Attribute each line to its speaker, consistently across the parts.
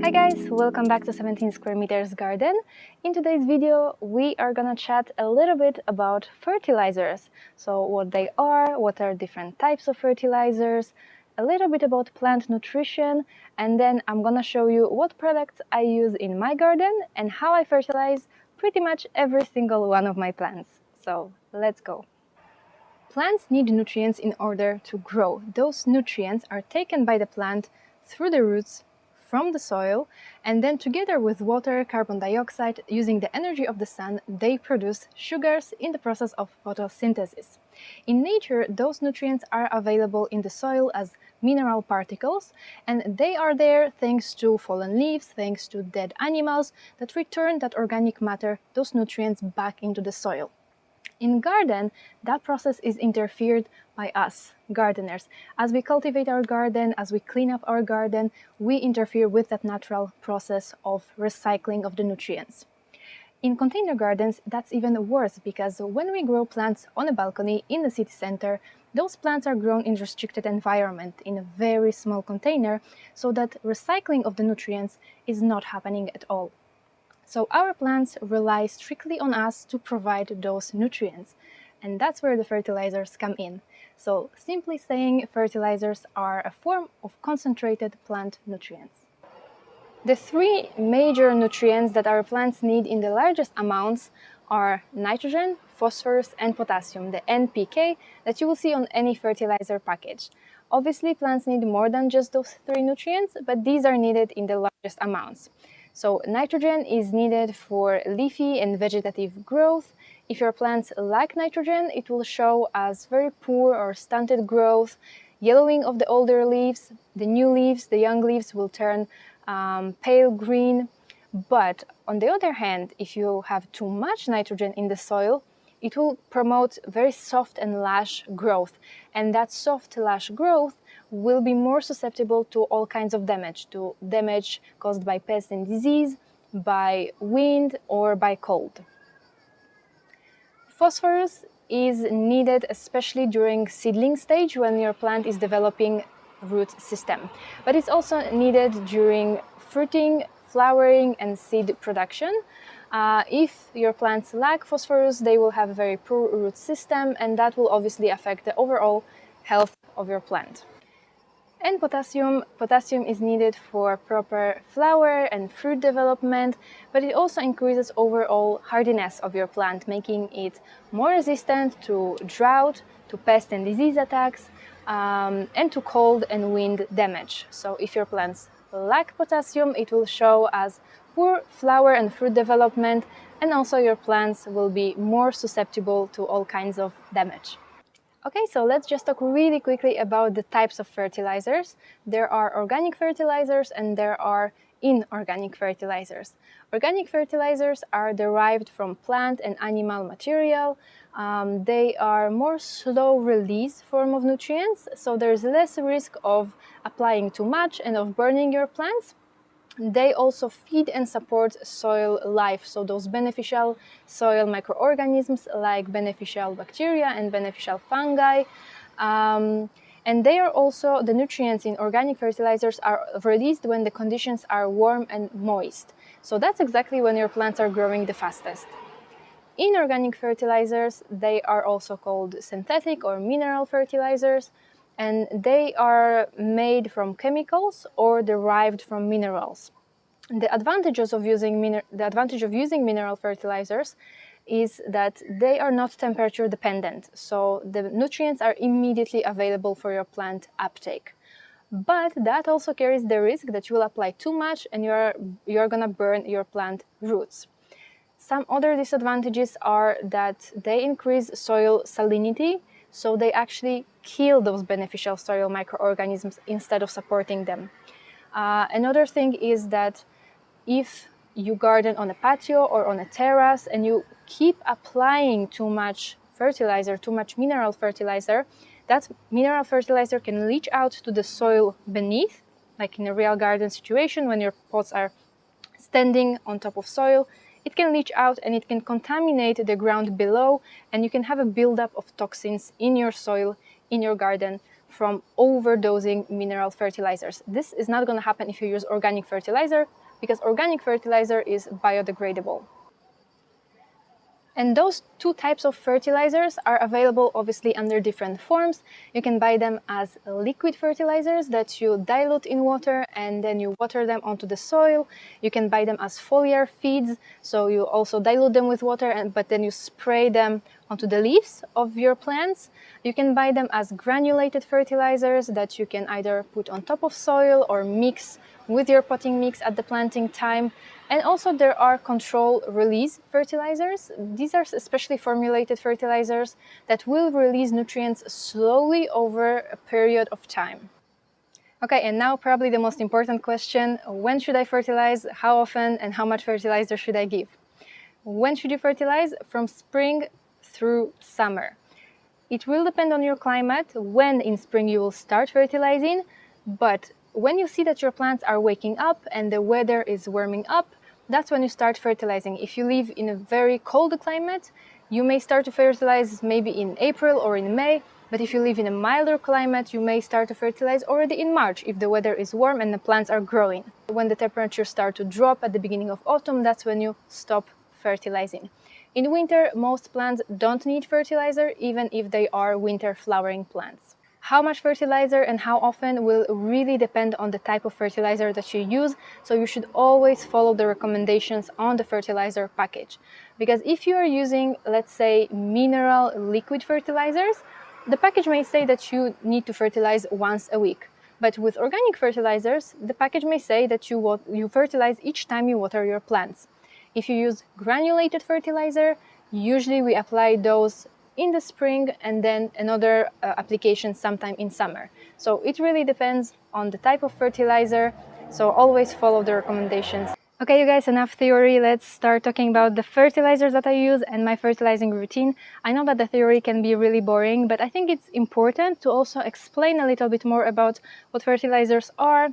Speaker 1: Hi guys, welcome back to 17 Square Meters Garden. In today's video we are gonna chat a little bit about fertilizers. So what they are, what are different types of fertilizers, a little bit about plant nutrition, and then I'm gonna show you what products I use in my garden and how I fertilize pretty much every single one of my plants. So let's go. Plants need nutrients in order to grow. Those nutrients are taken by the plant through the roots from the soil, and then together with water, carbon dioxide, using the energy of the sun, they produce sugars in the process of photosynthesis. In nature, those nutrients are available in the soil as mineral particles, and they are there thanks to fallen leaves, thanks to dead animals that return that organic matter, those nutrients, back into the soil. In garden, that process is interfered by us, gardeners. As we cultivate our garden, as we clean up our garden, we interfere with that natural process of recycling of the nutrients. In container gardens, that's even worse because when we grow plants on a balcony in the city center, those plants are grown in restricted environment in a very small container, so that recycling of the nutrients is not happening at all. So our plants rely strictly on us to provide those nutrients, and that's where the fertilizers come in. So simply saying, fertilizers are a form of concentrated plant nutrients. The three major nutrients that our plants need in the largest amounts are nitrogen, phosphorus and potassium, the NPK that you will see on any fertilizer package. Obviously, plants need more than just those three nutrients, but these are needed in the largest amounts. So nitrogen is needed for leafy and vegetative growth. If your plants lack nitrogen, it will show as very poor or stunted growth, yellowing of the older leaves, the new leaves, the young leaves will turn pale green. But on the other hand, if you have too much nitrogen in the soil, it will promote very soft and lush growth. And that soft, lush growth will be more susceptible to all kinds of damage, to damage caused by pests and disease, by wind, or by cold. Phosphorus is needed especially during seedling stage when your plant is developing root system, but it's also needed during fruiting, flowering and seed production. If your plants lack phosphorus, they will have a very poor root system, and that will obviously affect the overall health of your plant. And potassium is needed for proper flower and fruit development, but it also increases overall hardiness of your plant, making it more resistant to drought, to pest and disease attacks, and to cold and wind damage. So if your plants lack potassium, it will show as poor flower and fruit development, and also your plants will be more susceptible to all kinds of damage. Okay, so let's just talk really quickly about the types of fertilizers. There are organic fertilizers and there are inorganic fertilizers. Organic fertilizers are derived from plant and animal material. They are more slow release form of nutrients, so there's less risk of applying too much and of burning your plants. They also feed and support soil life, so those beneficial soil microorganisms like beneficial bacteria and beneficial fungi. And they are also, the nutrients in organic fertilizers are released when the conditions are warm and moist. So that's exactly when your plants are growing the fastest. Inorganic fertilizers, they are also called synthetic or mineral fertilizers, and they are made from chemicals or derived from minerals. The advantage of using mineral fertilizers is that they are not temperature dependent, so the nutrients are immediately available for your plant uptake. But that also carries the risk that you will apply too much and you're gonna burn your plant roots. Some other disadvantages are that they increase soil salinity, so they actually kill those beneficial soil microorganisms instead of supporting them. Another thing is that if you garden on a patio or on a terrace and you keep applying too much fertilizer, too much mineral fertilizer, that mineral fertilizer can leach out to the soil beneath, like in a real garden situation when your pots are standing on top of soil. It can leach out and it can contaminate the ground below, and you can have a buildup of toxins in your soil, in your garden, from overdosing mineral fertilizers. This is not going to happen if you use organic fertilizer, because organic fertilizer is biodegradable. And those two types of fertilizers are available obviously under different forms. You can buy them as liquid fertilizers that you dilute in water and then you water them onto the soil. You can buy them as foliar feeds, so you also dilute them with water but then you spray them onto the leaves of your plants. You can buy them as granulated fertilizers that you can either put on top of soil or mix with your potting mix at the planting time. And also there are control release fertilizers. These are specially formulated fertilizers that will release nutrients slowly over a period of time. Okay, and now probably the most important question: when should I fertilize, how often, and how much fertilizer should I give? When should you fertilize? From spring through summer. It will depend on your climate when in spring you will start fertilizing, but when you see that your plants are waking up and the weather is warming up, that's when you start fertilizing. If you live in a very cold climate, you may start to fertilize maybe in April or in May, but if you live in a milder climate, you may start to fertilize already in March if the weather is warm and the plants are growing. When the temperatures start to drop at the beginning of autumn, that's when you stop fertilizing. In winter, most plants don't need fertilizer, even if they are winter flowering plants. How much fertilizer and how often will really depend on the type of fertilizer that you use, so you should always follow the recommendations on the fertilizer package. Because if you are using, let's say, mineral liquid fertilizers, the package may say that you need to fertilize once a week. But with organic fertilizers, the package may say that you fertilize each time you water your plants. If you use granulated fertilizer, usually we apply those in the spring and then another application sometime in summer. So it really depends on the type of fertilizer, so always follow the recommendations. Okay, you guys, enough theory. Let's start talking about the fertilizers that I use and my fertilizing routine. I know that the theory can be really boring, but I think it's important to also explain a little bit more about what fertilizers are,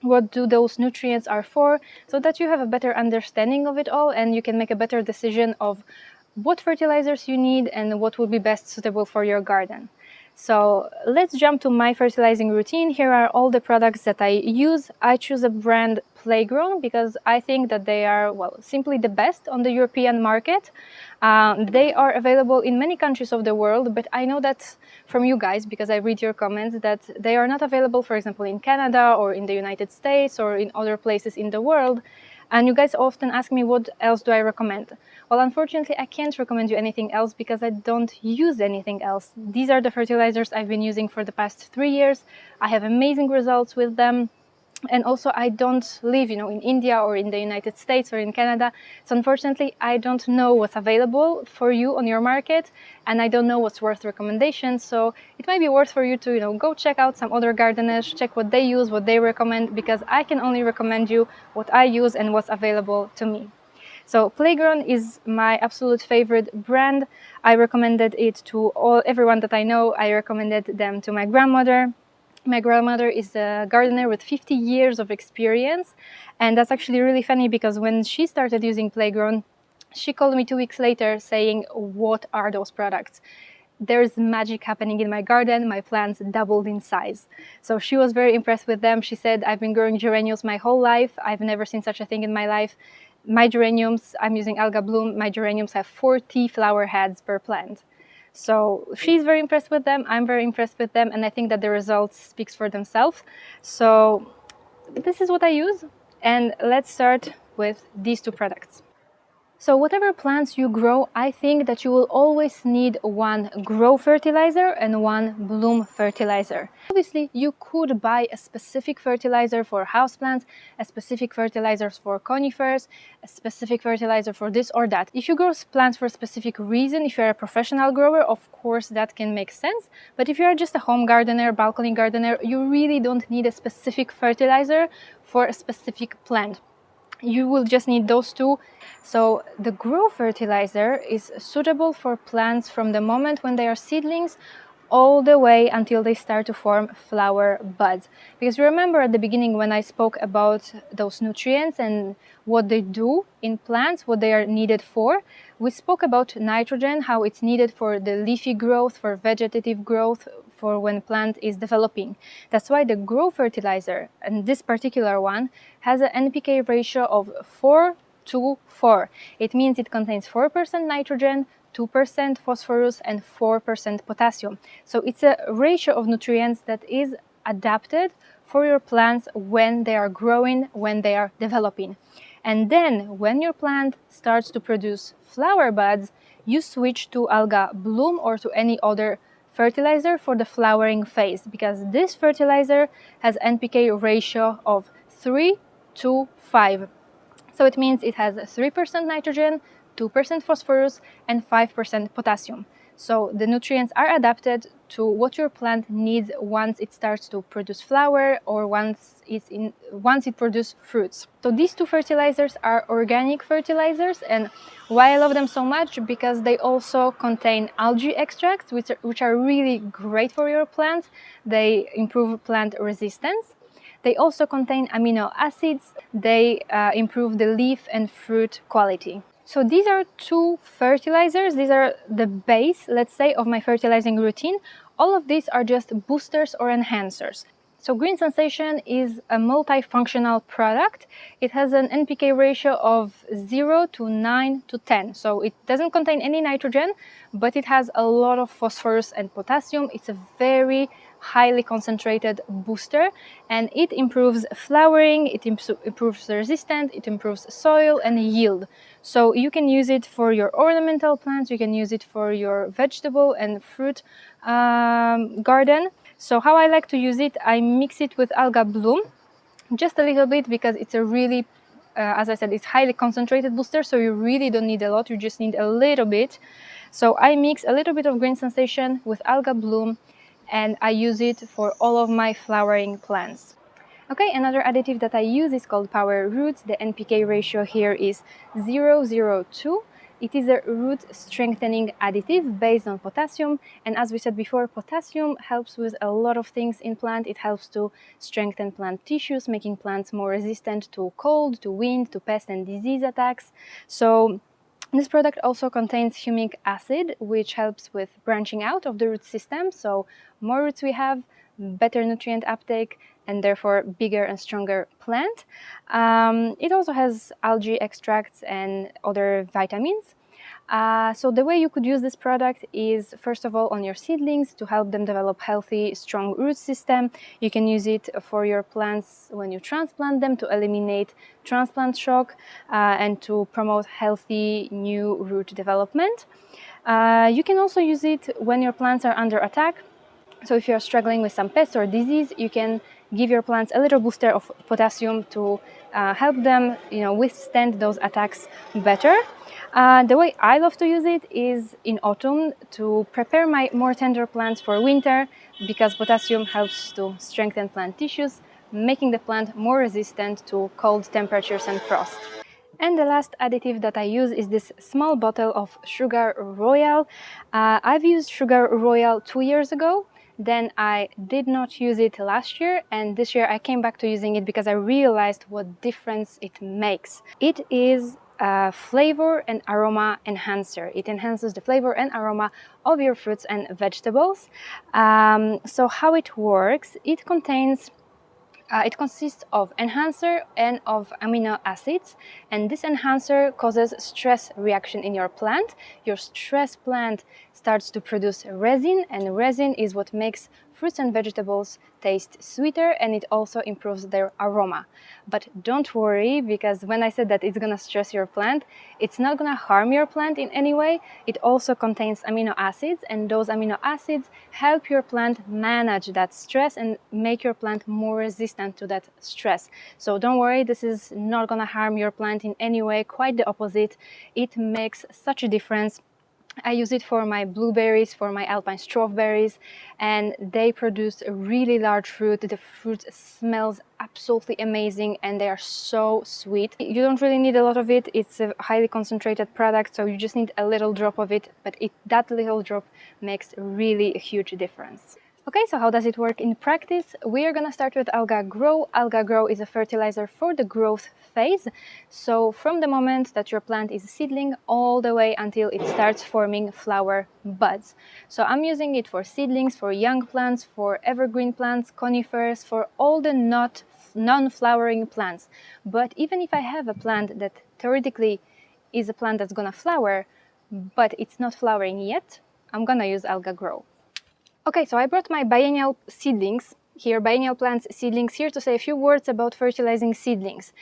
Speaker 1: what do those nutrients are for, so that you have a better understanding of it all and you can make a better decision of what fertilizers you need and what will be best suitable for your garden. So let's jump to my fertilizing routine. Here are all the products that I use. I choose a brand Playgrown because I think that they are, well, simply the best on the European market. They are available in many countries of the world, but I know that from you guys, because I read your comments, that they are not available, for example, in Canada or in the United States or in other places in the world. And you guys often ask me, what else do I recommend? Well, unfortunately, I can't recommend you anything else because I don't use anything else. These are the fertilizers I've been using for the past 3 years. I have amazing results with them. And also, I don't live, in India or in the United States or in Canada. So unfortunately, I don't know what's available for you on your market, and I don't know what's worth recommendations. So it might be worth for you to, go check out some other gardeners, check what they use, what they recommend, because I can only recommend you what I use and what's available to me. So Playground is my absolute favorite brand. I recommended it to everyone that I know. I recommended them to my grandmother. My grandmother is a gardener with 50 years of experience, and that's actually really funny because when she started using Playground, she called me 2 weeks later saying, "What are those products? There's magic happening in my garden. My plants doubled in size." So she was very impressed with them. She said, "I've been growing geraniums my whole life. I've never seen such a thing in my life. My geraniums, I'm using Alga Bloom, my geraniums have 40 flower heads per plant." So she's very impressed with them, I'm very impressed with them, and I think that the results speaks for themselves. So this is what I use, and let's start with these two products. So whatever plants you grow, I think that you will always need one grow fertilizer and one bloom fertilizer. Obviously, you could buy a specific fertilizer for houseplants, a specific fertilizer for conifers, a specific fertilizer for this or that. If you grow plants for a specific reason, if you're a professional grower, of course that can make sense. But if you're just a home gardener, balcony gardener, you really don't need a specific fertilizer for a specific plant. You will just need those two. So the grow fertilizer is suitable for plants from the moment when they are seedlings all the way until they start to form flower buds. Because you remember at the beginning when I spoke about those nutrients and what they do in plants, what they are needed for, we spoke about nitrogen, how it's needed for the leafy growth, for vegetative growth, for when plant is developing. That's why the grow fertilizer, and this particular one, has an NPK ratio of 4:4. It means it contains 4% nitrogen, 2% phosphorus and 4% potassium. So it's a ratio of nutrients that is adapted for your plants when they are growing, when they are developing. And then when your plant starts to produce flower buds, you switch to Alga Bloom or to any other fertilizer for the flowering phase, because this fertilizer has NPK ratio of 3:5. So it means it has 3% nitrogen, 2% phosphorus and 5% potassium. So the nutrients are adapted to what your plant needs once it starts to produce flower or once it produces fruits. So these two fertilizers are organic fertilizers, and why I love them so much, because they also contain algae extracts, which are really great for your plants. They improve plant resistance. They also contain amino acids. They improve the leaf and fruit quality. So these are two fertilizers. These are the base, let's say, of my fertilizing routine. All of these are just boosters or enhancers. So Green Sensation is a multifunctional product. It has an NPK ratio of 0 to 9 to 10. So it doesn't contain any nitrogen, but it has a lot of phosphorus and potassium. It's a very highly concentrated booster, and it improves flowering, it improves resistance, it improves soil and yield. So you can use it for your ornamental plants, you can use it for your vegetable and fruit garden. So how I like to use it, I mix it with Alga Bloom just a little bit, because it's a really as I said, it's highly concentrated booster, so you really don't need a lot, you just need a little bit. So I mix a little bit of Green Sensation with Alga Bloom, and I use it for all of my flowering plants. Okay, another additive that I use is called Power Roots. The NPK ratio here is 0:0.2. It is a root strengthening additive based on potassium, and as we said before, potassium helps with a lot of things in plant. It helps to strengthen plant tissues, making plants more resistant to cold, to wind, to pest and disease attacks. So this product also contains humic acid, which helps with branching out of the root system. So more roots we have, better nutrient uptake, and therefore bigger and stronger plant. It also has algae extracts and other vitamins. So the way you could use this product is, first of all, on your seedlings to help them develop healthy, strong root system. You can use it for your plants when you transplant them to eliminate transplant shock and to promote healthy new root development. You can also use it when your plants are under attack. So if you're struggling with some pest or disease, you can give your plants a little booster of potassium to help them, withstand those attacks better. The way I love to use it is in autumn to prepare my more tender plants for winter, because potassium helps to strengthen plant tissues, making the plant more resistant to cold temperatures and frost. And the last additive that I use is this small bottle of Sugar Royal. I've used Sugar Royal 2 years ago. Then I did not use it last year, and this year I came back to using it because I realized what difference it makes. It is a flavor and aroma enhancer. It enhances the flavor and aroma of your fruits and vegetables. So how it works, it consists of enhancer and of amino acids, and this enhancer causes stress reaction in your plant. Your stressed plant starts to produce resin, and resin is what makes fruits and vegetables taste sweeter, and it also improves their aroma. But don't worry, because when I said that it's gonna stress your plant, it's not gonna harm your plant in any way. It also contains amino acids, and those amino acids help your plant manage that stress and make your plant more resistant to that stress. So don't worry, this is not gonna harm your plant in any way, quite the opposite. It makes such a difference. I use it for my blueberries, for my alpine strawberries, and they produce a really large fruit. The fruit smells absolutely amazing and they are so sweet. You don't really need a lot of it. It's a highly concentrated product, so you just need a little drop of it, but that little drop makes really a huge difference. Okay, so how does it work in practice? We are gonna start with Alga Grow. Alga Grow is a fertilizer for the growth phase. So from the moment that your plant is a seedling all the way until it starts forming flower buds. So I'm using it for seedlings, for young plants, for evergreen plants, conifers, for all the non-flowering plants. But even if I have a plant that theoretically is a plant that's gonna flower, but it's not flowering yet, I'm gonna use Alga Grow. Okay, so I brought my biennial seedlings here, biennial plants seedlings here to say a few words about fertilizing seedlings.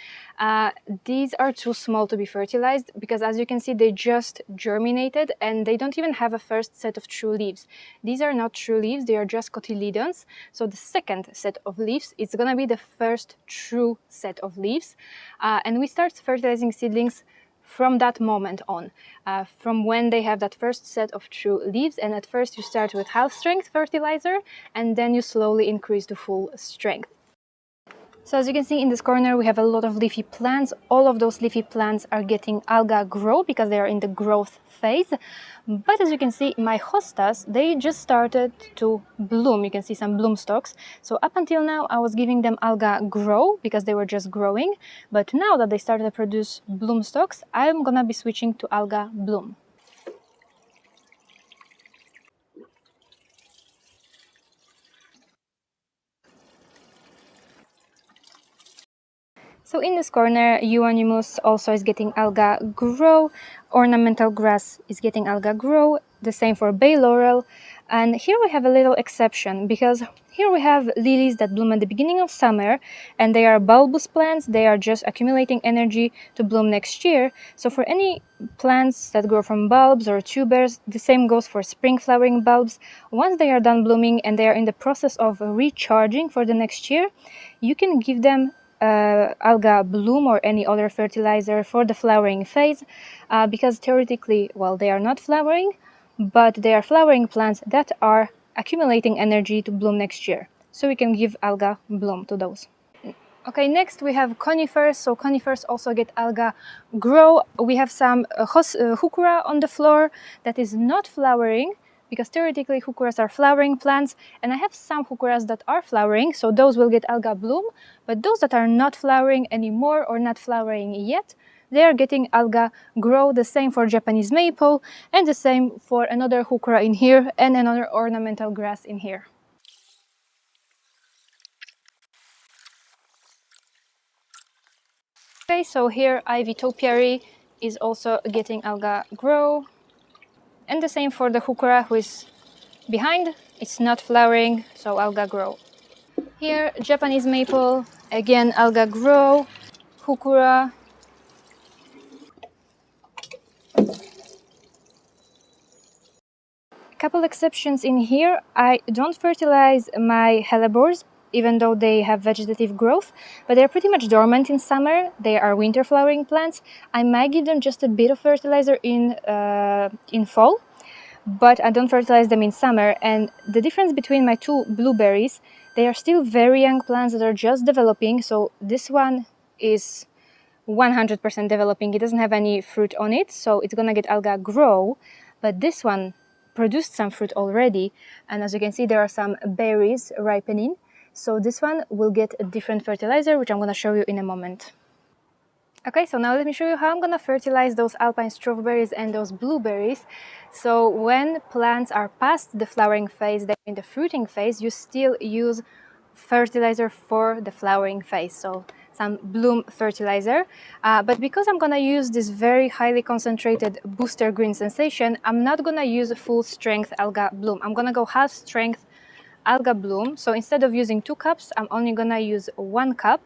Speaker 1: These are too small to be fertilized because, as you can see, they just germinated and they don't even have a first set of true leaves. These are not true leaves, they are just cotyledons. So the second set of leaves is gonna be the first true set of leaves. And we start fertilizing seedlings from that moment on, from when they have that first set of true leaves. And at first you start with half strength fertilizer and then you slowly increase to full strength. So as you can see in this corner, we have a lot of leafy plants. All of those leafy plants are getting Alga Grow because they are in the growth phase. But as you can see, my hostas, they just started to bloom. You can see some bloom stalks. So up until now, I was giving them Alga Grow because they were just growing. But now that they started to produce bloom stalks, I'm gonna be switching to Alga Bloom. So in this corner, Euonymus also is getting Alga Grow, ornamental grass is getting Alga Grow, the same for bay laurel. And here we have a little exception because here we have lilies that bloom at the beginning of summer and they are bulbous plants, they are just accumulating energy to bloom next year. So for any plants that grow from bulbs or tubers, the same goes for spring flowering bulbs. Once they are done blooming and they are in the process of recharging for the next year, you can give them Alga Bloom or any other fertilizer for the flowering phase because theoretically, well, they are not flowering, but they are flowering plants that are accumulating energy to bloom next year. So we can give Alga Bloom to those. Okay, next we have conifers. So conifers also get Alga Grow. We have some heuchera on the floor that is not flowering because theoretically heucheras are flowering plants, and I have some heucheras that are flowering, so those will get Alga Bloom, but those that are not flowering anymore or not flowering yet, they are getting Alga Grow. The same for Japanese maple and the same for another heuchera in here and another ornamental grass in here. Okay, so here Ivy topiary is also getting Alga Grow. And the same for the heuchera who is behind. It's not flowering, so Alga Grow. Here, Japanese maple, again Alga Grow, heuchera. Couple exceptions in here. I don't fertilize my hellebores, even though they have vegetative growth, but they're pretty much dormant in summer. They are winter flowering plants. I might give them just a bit of fertilizer in fall, but I don't fertilize them in summer. And the difference between my two blueberries, they are still very young plants that are just developing. So this one is 100% developing. It doesn't have any fruit on it, so it's gonna get Alga Grow, but this one produced some fruit already, and as you can see there are some berries ripening, so this one will get a different fertilizer, which I'm gonna show you in a moment. Okay, so now let me show you how I'm gonna fertilize those alpine strawberries and those blueberries. So when plants are past the flowering phase, they're in the fruiting phase, you still use fertilizer for the flowering phase, so some bloom fertilizer. But because I'm gonna use this very highly concentrated booster green sensation, I'm not gonna use a full strength Alga Bloom. I'm gonna go half strength Alga Bloom. So instead of using 2 cups, I'm only gonna use 1 cup.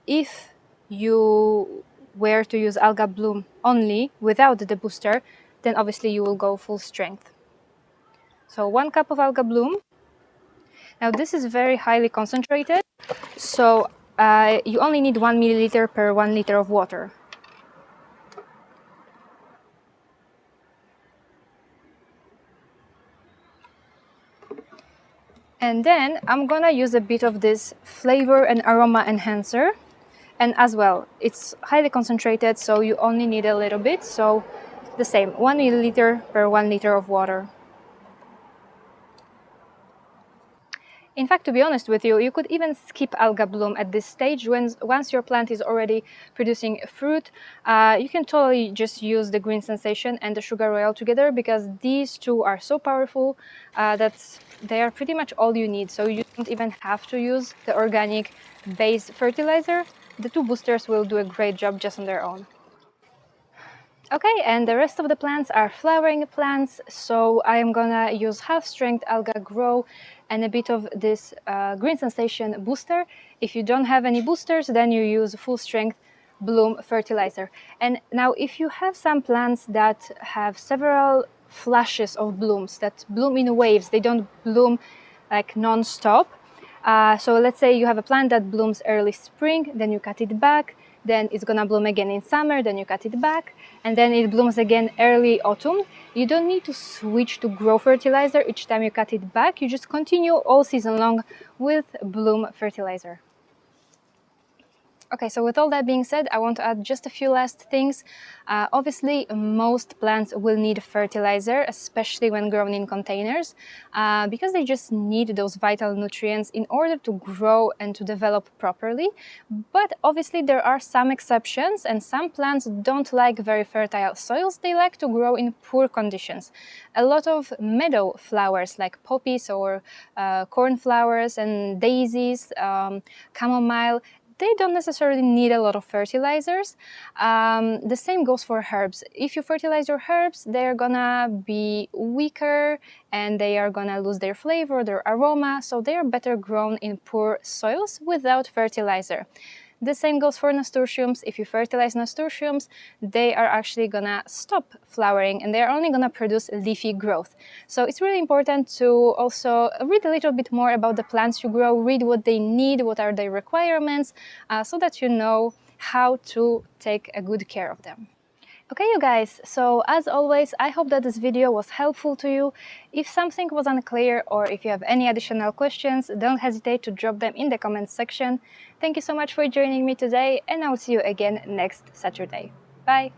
Speaker 1: If you were to use Alga Bloom only without the booster, then obviously you will go full strength. So 1 cup of Alga Bloom. Now this is very highly concentrated, so you only need 1 milliliter per 1 liter of water. And then I'm gonna use a bit of this flavor and aroma enhancer. And as well, it's highly concentrated, so you only need a little bit. So the same, 1 milliliter per 1 liter of water. In fact, to be honest with you, you could even skip alga bloom at this stage. Once your plant is already producing fruit, you can totally just use the green sensation and the sugar royale together, because these two are so powerful that they are pretty much all you need. So you don't even have to use the organic base fertilizer. The two boosters will do a great job just on their own. Okay, and the rest of the plants are flowering plants, so I am gonna use half-strength alga grow and a bit of this green sensation booster. If you don't have any boosters, then you use full-strength bloom fertilizer. And now if you have some plants that have several flashes of blooms, that bloom in waves, they don't bloom like non-stop. So let's say you have a plant that blooms early spring, then you cut it back, then it's gonna bloom again in summer, then you cut it back, and then it blooms again early autumn. You don't need to switch to grow fertilizer each time you cut it back. You just continue all season long with bloom fertilizer. Okay, so with all that being said, I want to add just a few last things. Obviously, most plants will need fertilizer, especially when grown in containers, because they just need those vital nutrients in order to grow and to develop properly. But obviously, there are some exceptions, and some plants don't like very fertile soils. They like to grow in poor conditions. A lot of meadow flowers like poppies or cornflowers and daisies, chamomile, they don't necessarily need a lot of fertilizers. The same goes for herbs. If you fertilize your herbs, they're gonna be weaker and they are gonna lose their flavor, their aroma, so they are better grown in poor soils without fertilizer. The same goes for nasturtiums. If you fertilize nasturtiums, they are actually gonna stop flowering and they're only gonna produce leafy growth. So it's really important to also read a little bit more about the plants you grow, read what they need, what are their requirements, so that you know how to take a good care of them. Okay, you guys, so as always, I hope that this video was helpful to you. If something was unclear or if you have any additional questions, don't hesitate to drop them in the comments section. Thank you so much for joining me today, and I will see you again next Saturday. Bye!